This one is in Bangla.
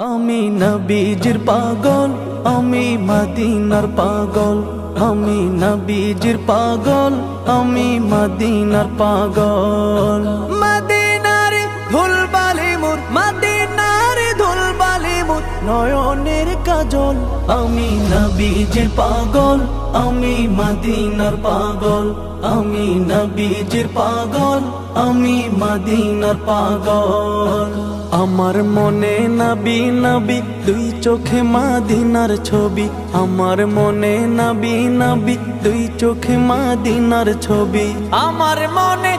আমি নবীজির পাগল, আমি মদিনার পাগল। আমি নবীজির পাগল, আমি মদিনার পাগল। মদিনার ধুলবালি মোর, মদিনার ধুলবালি মোর নয়নের কাজল। আমি নবীজির পাগল, আমি মদিনার পাগল। আমি নবীজির পাগল, আমি মদিনার পাগল। আমার মনে নবী নবী দুই চোখে মদিনার ছবি। আমার মনে নবী নবী দুই চোখে মদিনার ছবি। আমার মনে